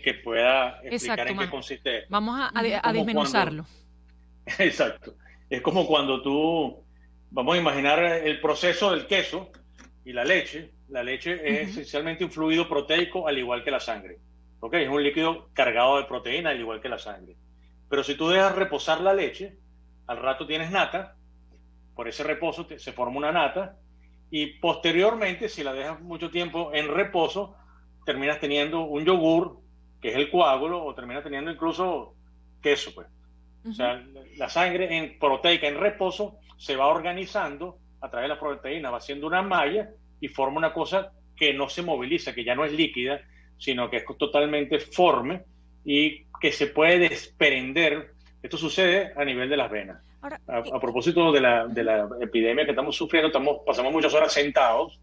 que pueda explicar Exacto, en qué consiste esto. vamos Es a como cuando, desmenuzarlo. exacto, es como cuando tú, vamos a imaginar el proceso del queso y la leche. La leche es Ujú. esencialmente un fluido proteico al igual que la sangre. ¿Ok? Es un líquido cargado de proteína al igual que la sangre. Pero si tú dejas reposar la leche, al rato tienes nata, por ese reposo se forma una nata, y posteriormente, si la dejas mucho tiempo en reposo, terminas teniendo un yogur, que es el coágulo, o terminas teniendo incluso queso, pues. O Ujú. sea, la sangre proteica en reposo se va organizando a través de la proteína, va haciendo una malla y forma una cosa que no se moviliza, que ya no es líquida, sino que es totalmente forme y que se puede desprender. Esto sucede a nivel de las venas. Ahora, A propósito de ujú. la epidemia que estamos sufriendo, pasamos muchas horas sentados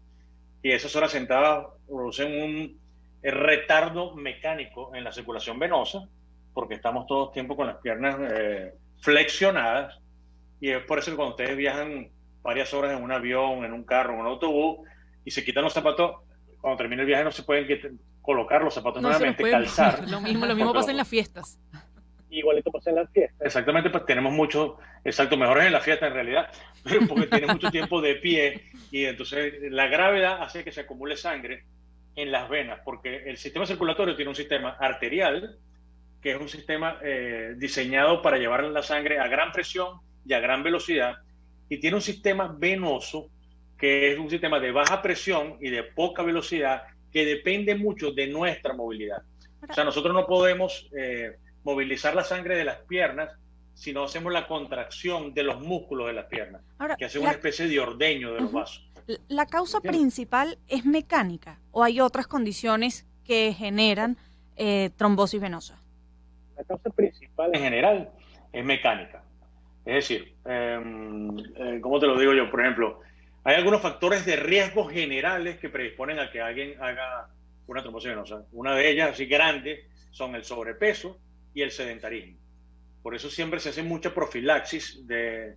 y esas horas sentadas producen un retardo mecánico en la circulación venosa, porque estamos todo el tiempo con las piernas flexionadas, y es por eso que cuando ustedes viajan varias horas en un avión, en un carro, en un autobús, y se quitan los zapatos, cuando termina el viaje no se pueden colocar los zapatos No se los nuevamente, pueden calzar, poner. Lo mismo porque pasa en las fiestas. igualito pasa en las fiestas. Exactamente, pues tenemos mucho, exacto, mejores en la fiesta en realidad, pero porque tiene mucho tiempo de pie y entonces la gravedad hace que se acumule sangre en las venas, porque el sistema circulatorio tiene un sistema arterial, que es un sistema diseñado para llevar la sangre a gran presión y a gran velocidad, y tiene un sistema venoso, que es un sistema de baja presión y de poca velocidad, que depende mucho de nuestra movilidad. O Ahora, sea, nosotros no podemos movilizar la sangre de las piernas si no hacemos la contracción de los músculos de las piernas, ahora que hacen una especie de ordeño de los ujú. vasos. La ¿Me causa entiendes? principal es mecánica o hay otras condiciones que generan trombosis venosa. La causa principal en general es mecánica. Es decir, ¿cómo te lo digo yo? Por ejemplo, hay algunos factores de riesgo generales que predisponen a que alguien haga una trombosis venosa. Una de ellas, así grande, son el sobrepeso y el sedentarismo. Por eso siempre se hace mucha profilaxis de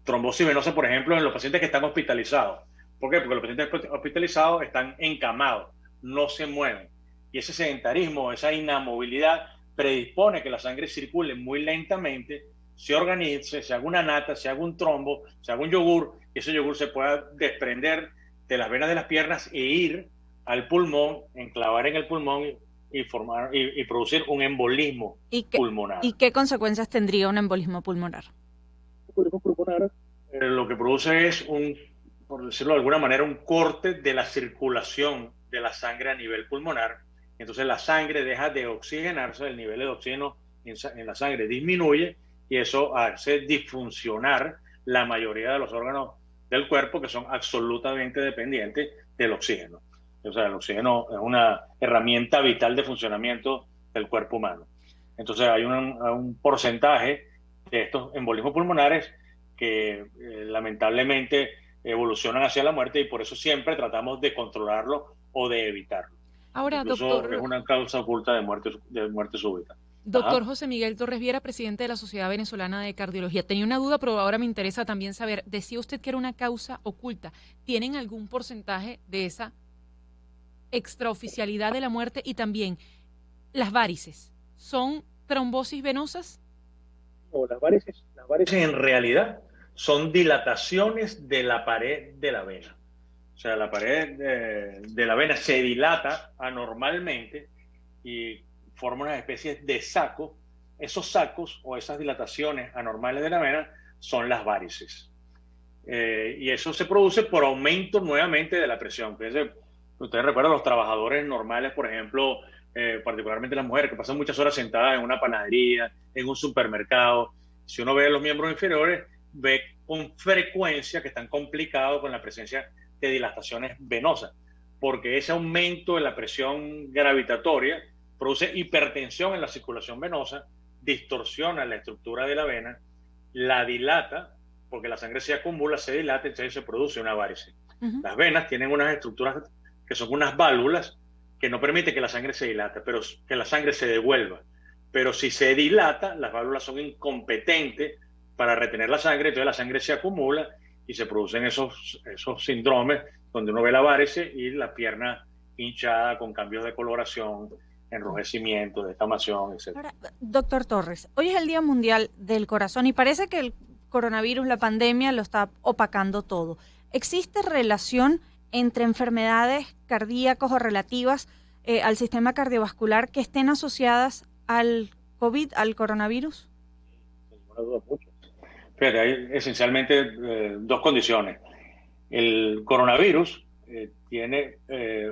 trombosis venosa, por ejemplo, en los pacientes que están hospitalizados. ¿Por qué? Porque los pacientes hospitalizados están encamados, no se mueven. Y ese sedentarismo, esa inamovilidad, predispone que la sangre circule muy lentamente, se organice, se haga una nata, se haga un trombo, se haga un yogur, y ese yogur se pueda desprender de las venas de las piernas e ir al pulmón, enclavar en el pulmón y producir un embolismo ¿Y qué, pulmonar. y qué consecuencias tendría un embolismo pulmonar? El embolismo pulmonar lo que produce es por decirlo de alguna manera, un corte de la circulación de la sangre a nivel pulmonar. Entonces la sangre deja de oxigenarse, el nivel de oxígeno en la sangre disminuye y eso hace disfuncionar la mayoría de los órganos del cuerpo que son absolutamente dependientes del oxígeno. O sea, el oxígeno es una herramienta vital de funcionamiento del cuerpo humano. Entonces hay un porcentaje de estos embolismos pulmonares que lamentablemente evolucionan hacia la muerte y por eso siempre tratamos de controlarlo o de evitarlo. Ahora, Incluso es una causa oculta de muerte súbita. doctor Ajá. José Miguel Torres Viera, presidente de la Sociedad Venezolana de Cardiología. Tenía una duda, pero ahora me interesa también saber, decía usted que era una causa oculta. ¿Tienen algún porcentaje de esa extraoficialidad de la muerte? Y también, las varices, ¿son trombosis venosas? No, las varices en realidad son dilataciones de la pared de la vena. O sea, la pared de la vena se dilata anormalmente y forma una especie de saco. Esos sacos o esas dilataciones anormales de la vena son las varices. Y eso se produce por aumento nuevamente de la presión. Fíjense, ustedes recuerdan los trabajadores normales, por ejemplo, particularmente las mujeres que pasan muchas horas sentadas en una panadería, en un supermercado. Si uno ve los miembros inferiores, ve con frecuencia que están complicados con la presencia de dilataciones venosas, porque ese aumento de la presión gravitatoria produce hipertensión en la circulación venosa, distorsiona la estructura de la vena, la dilata, porque la sangre se acumula, se dilata, entonces se produce una varice. Ujú. Las venas tienen unas estructuras que son unas válvulas que no permiten que la sangre se dilate, pero que la sangre se devuelva. Pero si se dilata, las válvulas son incompetentes para retener la sangre, entonces la sangre se acumula y se producen esos síndromes donde uno ve la varice y la pierna hinchada con cambios de coloración enrojecimiento, descamación, etc. Ahora, doctor Torres, hoy es el Día Mundial del Corazón y parece que el coronavirus, la pandemia, lo está opacando todo. ¿Existe relación entre enfermedades cardíacas o relativas al sistema cardiovascular que estén asociadas al COVID, al coronavirus? Sin ninguna duda, mucho. Fíjate, hay esencialmente dos condiciones. El coronavirus tiene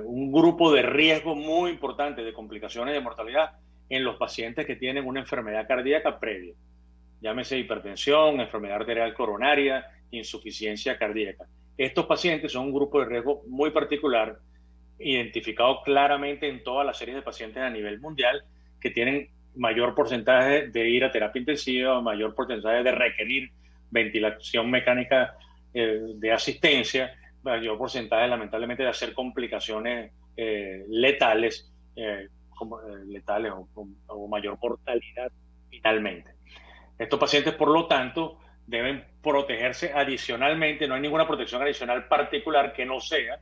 un grupo de riesgo muy importante de complicaciones de mortalidad en los pacientes que tienen una enfermedad cardíaca previa. Llámese hipertensión, enfermedad arterial coronaria, insuficiencia cardíaca. Estos pacientes son un grupo de riesgo muy particular, identificado claramente en todas las series de pacientes a nivel mundial, que tienen mayor porcentaje de ir a terapia intensiva, mayor porcentaje de requerir ventilación mecánica de asistencia, mayor porcentaje lamentablemente de hacer complicaciones letales, letales o mayor mortalidad finalmente. Estos pacientes, por lo tanto, deben protegerse adicionalmente, no hay ninguna protección adicional particular que no sea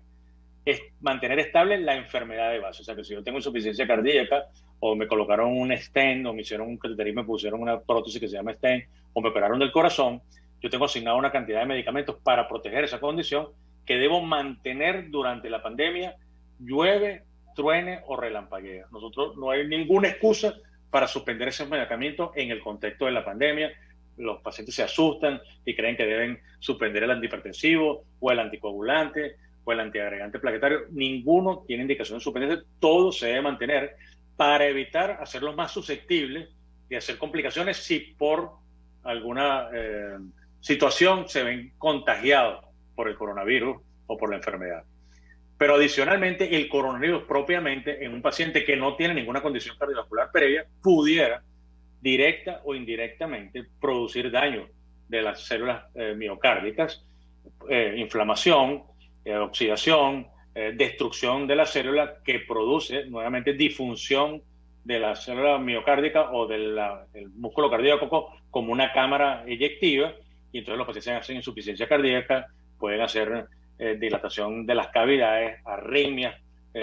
es mantener estable la enfermedad de base. O sea, que si yo tengo insuficiencia cardíaca, o me colocaron un stent, o me hicieron un cateterismo, me pusieron una prótesis que se llama stent, o me operaron del corazón, yo tengo asignado una cantidad de medicamentos para proteger esa condición que debo mantener durante la pandemia, llueve, truene o relampaguea. Nosotros no hay ninguna excusa para suspender esos medicamentos en el contexto de la pandemia. Los pacientes se asustan y creen que deben suspender el antihipertensivo o el anticoagulante o el antiagregante plaquetario. Ninguno tiene indicación de suspenderse, todo se debe mantener para evitar hacerlos más susceptibles de hacer complicaciones si por alguna situación se ven contagiados por el coronavirus o por la enfermedad. Pero adicionalmente, el coronavirus propiamente en un paciente que no tiene ninguna condición cardiovascular previa pudiera directa o indirectamente producir daño de las células miocárdicas, inflamación, oxidación, destrucción de la célula, que produce nuevamente disfunción de la célula miocárdica o del músculo cardíaco como una cámara eyectiva, y entonces los pacientes hacen insuficiencia cardíaca, pueden hacer dilatación de las cavidades, arritmias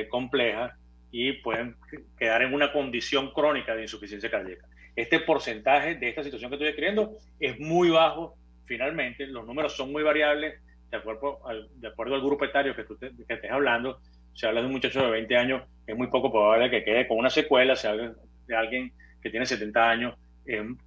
complejas, y pueden quedar en una condición crónica de insuficiencia cardíaca. Este porcentaje de esta situación que estoy describiendo es muy bajo. Finalmente, los números son muy variables de acuerdo al grupo etario que estés hablando. Si hablas de un muchacho de 20 años, es muy poco probable que quede con una secuela. Si hablas de alguien que tiene 70 años,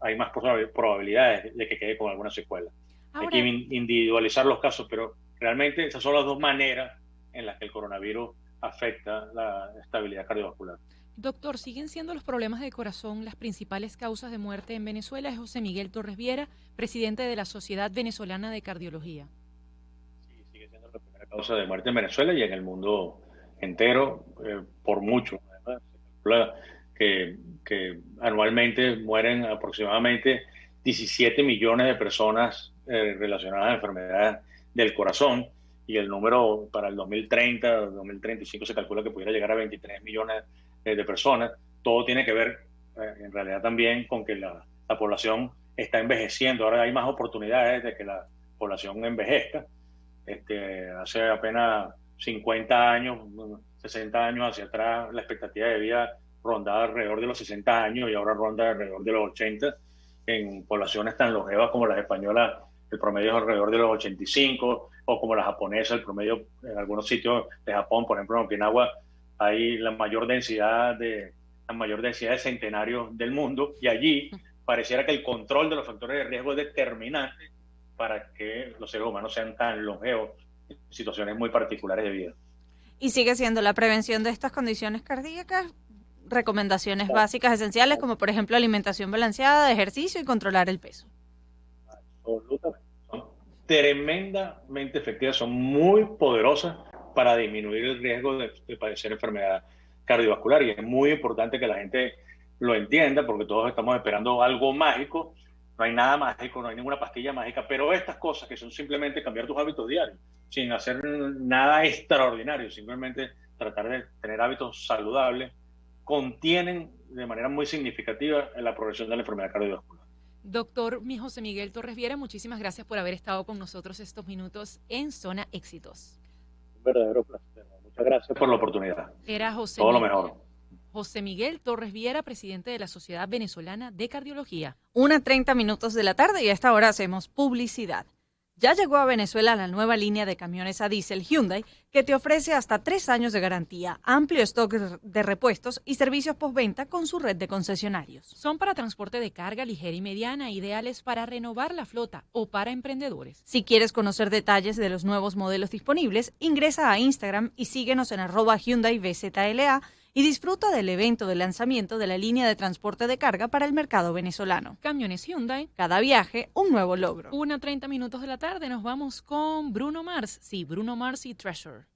hay más probabilidades de que quede con alguna secuela. Ahora, hay que individualizar los casos, pero realmente esas son las dos maneras en las que el coronavirus afecta la estabilidad cardiovascular. Doctor, ¿siguen siendo los problemas de corazón las principales causas de muerte en Venezuela? Es José Miguel Torres Viera, presidente de la Sociedad Venezolana de Cardiología. Sí, sigue siendo la primera causa de muerte en Venezuela y en el mundo entero, por mucho. Además, se calcula que anualmente mueren aproximadamente 17 millones de personas relacionadas a enfermedades del corazón, y el número para el 2030, 2035 se calcula que pudiera llegar a 23 millones de personas. Todo tiene que ver en realidad también con que la población está envejeciendo. Ahora hay más oportunidades de que la población envejezca. Hace apenas 50 años, 60 años hacia atrás, la expectativa de vida rondaba alrededor de los 60 años y ahora ronda alrededor de los 80. En poblaciones tan longevas como las españolas, el promedio es alrededor de los 85, o como la japonesa, el promedio en algunos sitios de Japón, por ejemplo en Okinawa, hay la mayor densidad de centenarios del mundo, y allí pareciera que el control de los factores de riesgo es determinante para que los seres humanos sean tan longevos en situaciones muy particulares de vida. Y sigue siendo la prevención de estas condiciones cardíacas, recomendaciones básicas esenciales, como por ejemplo alimentación balanceada, ejercicio y controlar el peso. Absolutamente. Son tremendamente efectivas, son muy poderosas para disminuir el riesgo de padecer enfermedad cardiovascular, y es muy importante que la gente lo entienda, porque todos estamos esperando algo mágico. No hay nada mágico, no hay ninguna pastilla mágica, pero estas cosas que son simplemente cambiar tus hábitos diarios, sin hacer nada extraordinario, simplemente tratar de tener hábitos saludables, contienen de manera muy significativa la progresión de la enfermedad cardiovascular. Doctor José Miguel Torres Viera, muchísimas gracias por haber estado con nosotros estos minutos en Zona Éxitos. Un verdadero placer. Muchas gracias por la oportunidad. Era José Todo Miguel. lo mejor. José Miguel Torres Viera, presidente de la Sociedad Venezolana de Cardiología. 1:30 de la tarde y a esta hora hacemos publicidad. Ya llegó a Venezuela la nueva línea de camiones a diésel Hyundai que te ofrece hasta 3 años de garantía, amplio stock de repuestos y servicios postventa con su red de concesionarios. Son para transporte de carga ligera y mediana, ideales para renovar la flota o para emprendedores. Si quieres conocer detalles de los nuevos modelos disponibles, ingresa a Instagram y síguenos en @HyundaiVZLA y disfruta del evento de lanzamiento de la línea de transporte de carga para el mercado venezolano. Camiones Hyundai. Cada viaje, un nuevo logro. 1:30 de la tarde, nos vamos con Bruno Mars. Sí, Bruno Mars y Treasure.